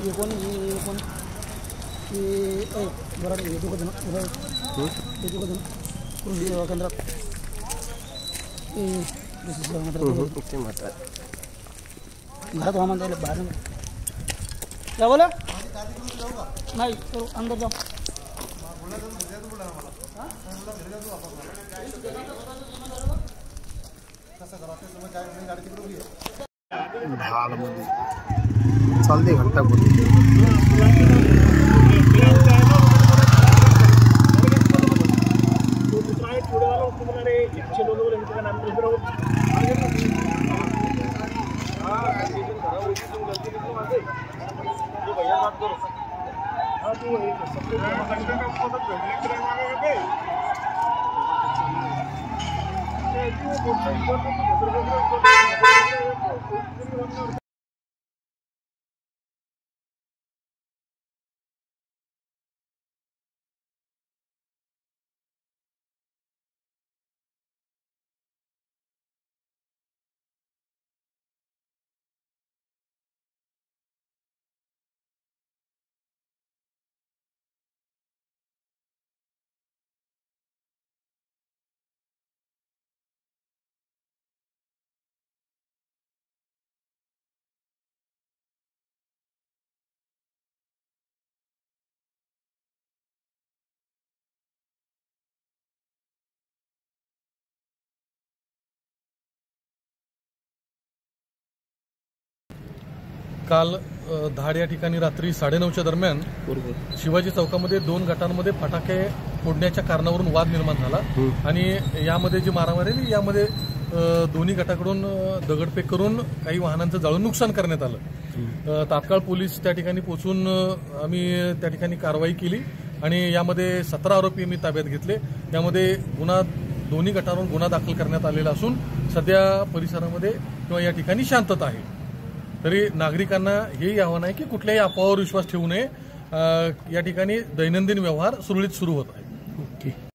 ये कोण बरं हे दोघं जण केंद्रात घरात हवामान जायला बाहेर क्या बोला नाही तो अंदर जाओ ढालमध्ये चालते घंटा काल धाड या ठिकाणी रात्री 9:30च्या दरम्यान शिवाजी चौकामध्ये 2 गटांमध्ये फटाके फोडण्याच्या कारणावरून वाद निर्माण झाला आणि यामध्ये जी मारामारी यामध्ये दोन्ही गटाकडून दगडफेक करून काही वाहनांचं जाळून नुकसान करण्यात आलं। तात्काळ पोलीस त्या ठिकाणी पोहोचून आम्ही त्या ठिकाणी कारवाई केली आणि यामध्ये 17 आरोपी मी ताब्यात घेतले। यामध्ये दोन्ही गटांवरून गुन्हा दाखल करण्यात आलेला असून सध्या परिसरामध्ये किंवा या ठिकाणी शांतता आहे। तरी नागरिकांना हेही आव्हान आहे की कुठल्याही अफवावर विश्वास ठेवू नये। या ठिकाणी दैनंदिन व्यवहार सुरळीत सुरू होत आहे।